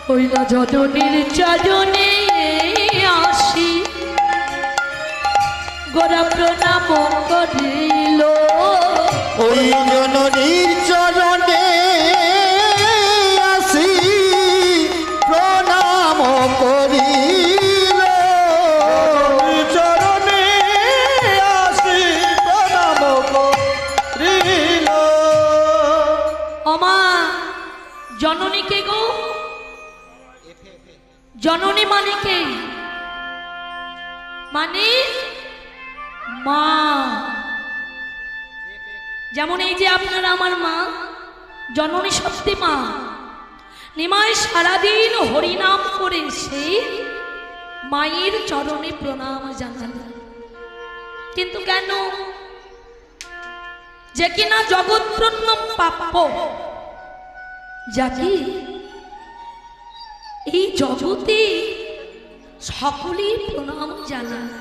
হইল জননীর চরণে আসি গোরা প্রণাম করিল। ওই জননীর চরণে আসি প্রণাম করিল। চরণে আসি প্রণাম করিল। অমা জননীকে গো, জননী মানে কে? মানে মা। যেমন এই যে আপনারা আমার মা, জননী সত্যি মা। নিমাই সারাদিন হরিনাম করে সেই মায়ের চরণে প্রণাম জানালেন। কিন্তু কেন? যে কিনা জগৎপ্রণম প্রাপ্য, যাকে এই জগতে সকলেই প্রণাম জানায়,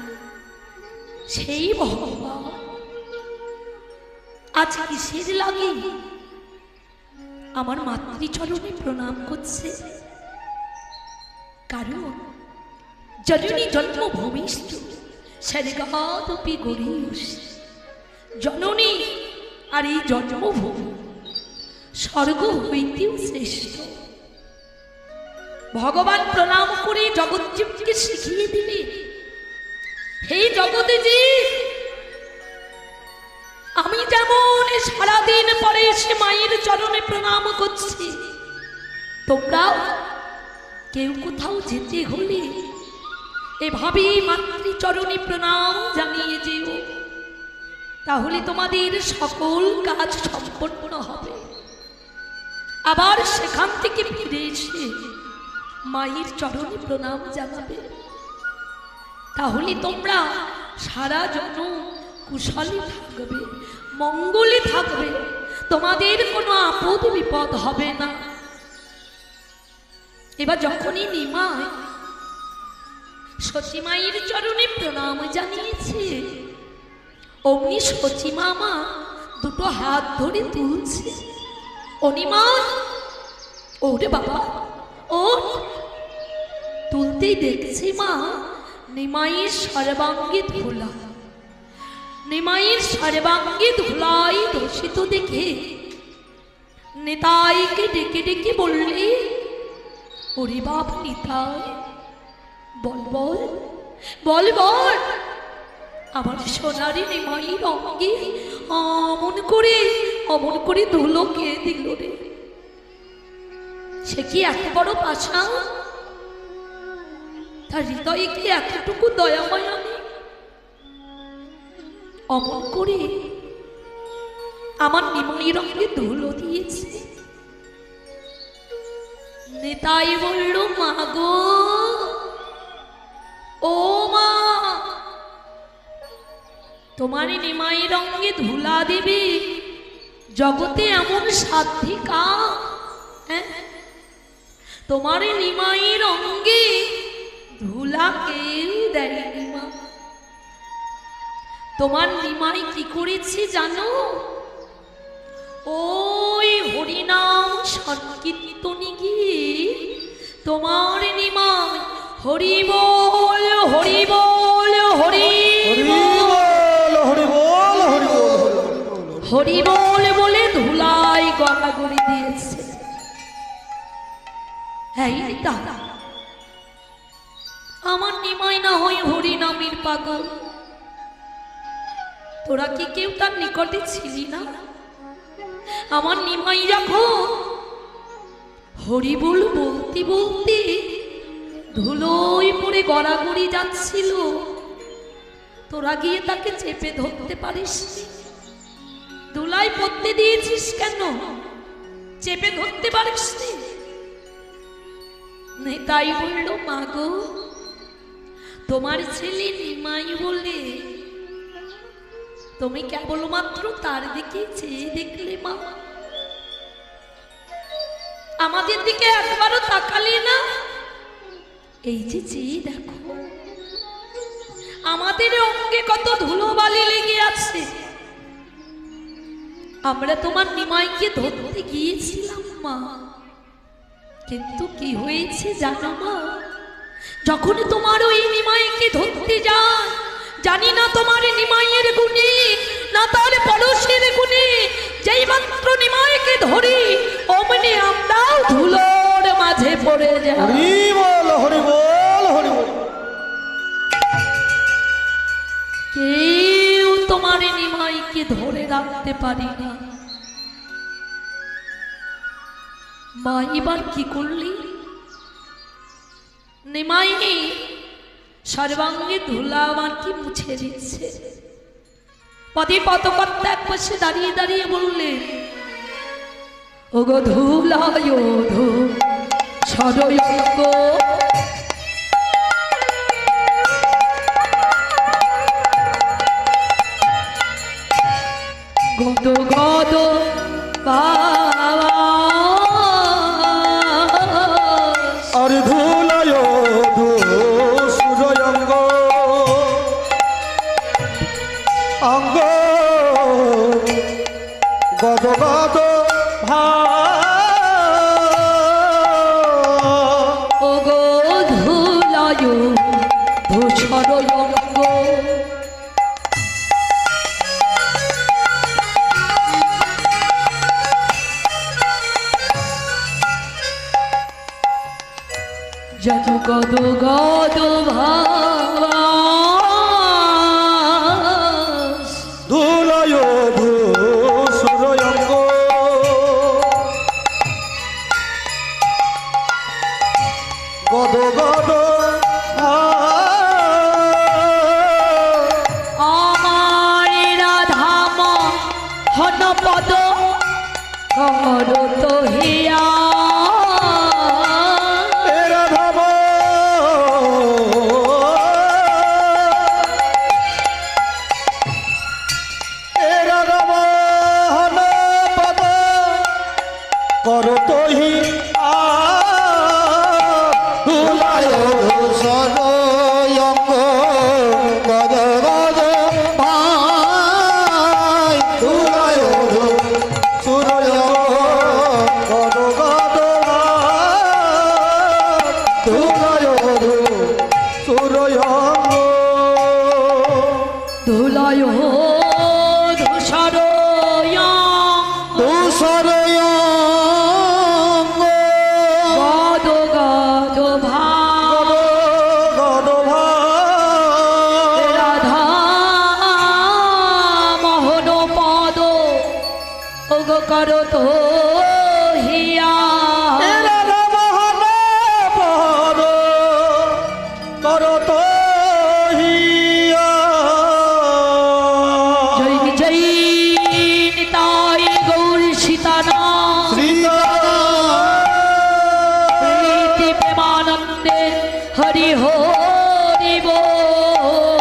সেই ভগবান আজ কিসের লাগে আমার মাতৃচরণে প্রণাম করছে? কারণ জননী জন্মভূমিষ্ঠ স্বর্গাদপি গরীয়স। জননী আর এই জন্মভূমি স্বর্গ হইতেও শ্রেষ্ঠ। ভগবান প্রণাম করে জগৎজীবকে শিখিয়ে দিলে, হে জগতে জীব, আমি যেমন সারাদিন পরে এসে মায়ের চরণে প্রণাম করছি, তোমরাও কেউ কোথাও যেতে হলে এভাবেই মাতৃচরণে প্রণাম জানিয়ে যেও, তাহলে তোমাদের সকল কাজ সম্পন্ন হবে। আবার সেখান থেকে ফিরে এসে মায়ের চরণে প্রণাম জানাবে, তাহলে তোমরা সারা জন্ম কুশলে থাকবে, মঙ্গলে থাকবে, তোমাদের কোনো আপদ বিপদ হবে না। এবার যখনই নিমাই সতী মায়ের চরণে প্রণাম জানিয়েছে, অমনি সতী মামা দুটো হাত ধরে তুলছে। অনিমা, ওরে বাবা ও, তুলতেই দেখছি মা নিমাইয়ের সর্বাঙ্গে ধুলা। নিমাইয়ের সর্বাঙ্গে ধুলাই দূষিত দেখে নিতাইকে ডেকে ডেকে বললে, ওরে বাপ নিতাই, বল বল বল বল, আমার সোনারি নিমাইয়ের অঙ্গে অমন করে ধুলো কে দিল রে? সে কি এত বড় পাশা? তার হৃদয়ে কি এতটুকু দয়া মায়া নেই? অমন করে আমার নিমাই রঙে ধুলো দিয়েছে। নেতাই বলল, মা গো, ও মা, তোমার নিমাই রঙে ধুলা দেবে জগতে এমন সাধ্বিকা? হ্যাঁ, তোমার নিমাইয়ের অঙ্গে ধুলা কেউ দেয়নি মা। তোমার নিমাই কি করেছে জানো? ওই হরিনাম সংকীর্তনে গিয়ে তোমার নিমাই হরি বল হরি বল হরি হরি বল বলে ধুলাই গড়াগড়ি দিয়েছে। হ্যাঁ দাদা, আমার নিমাই না হয় হরি নামের পাগল, তোরা কি কেউ তার নিকটে ছিলি না? আমার নিমাই যখন হরি বল বলতে বলতে ধুলোয় পড়ে গড়াগড়ি যাচ্ছিল, তোরা গিয়ে তাকে চেপে ধরতে পারিস? ধুলাই পড়তে দিয়েছিস কেন? চেপে ধরতে পারিস? তাই বলল, মা গো, তোমার ছেলে নিমাই বলে তুমি কেবলমাত্র তার দিকে চেয়ে দেখলে মা, আমাদের দিকে একবারও তাকালে না। এই যে চেয়ে দেখো, আমাদের অঙ্গে কত ধুলোবালি লেগে আছে। আমরা তোমার নিমাইকে ধরতে গিয়েছিলাম মা, কিন্তু কি হয়েছে জানো মা, যখন তোমার ওই নিমাইকে ধরতে যায়, জানি না তোমার নিমাইয়ের গুণে না তার পরশের গুণে, যেই মাত্র নিমাইকে ধরি অমনি আমরাও ধুলোর মাঝে পড়ে যাই। হরি বল হরি বল হরি বল। কেউ তোমার নিমাইকে ধরে রাখতে পারি না। মা এবার কি করলি? নিমাই সর্বাঙ্গে ধুলা মাটি মুছে দিচ্ছে। পদে পদকর্তা এক পাশে দাঁড়িয়ে দাঁড়িয়ে বললেন, ওগো ধুলায় ধু সরয়ঙ্গ, গদ গদ বাবা আর ধুলায় ধু সূর্যঙ্গ অঙ্গ গদ গদ ওগো ধুলায় ধু সরয়ঙ্গ, যেন গদ গদ ভাস, ধুলায় ধু সূর্যঙ্গ গদ গদ আমার রাধাম হন পদ কর তো হিয়া, রাধাব রাধাব হন পদ করতহি ধুলায় সরয়ঙ্গ গদ গদ ভাই ধুলায় সূর্যঙ্গ গদ গদ ধুলায় সূর্যঙ্গ ধুলায় ধূসর সূর্যঙ্গ গদ গদ ভাব, গদ ভাই রাধা মোহন পদ ওগ কর তো হিয়া, রাধামোহন পদ করত হিয়া। জয় জয় নিতাই গৌর সীতানা প্রীতি প্রেমানন্দে হরি হরি বল।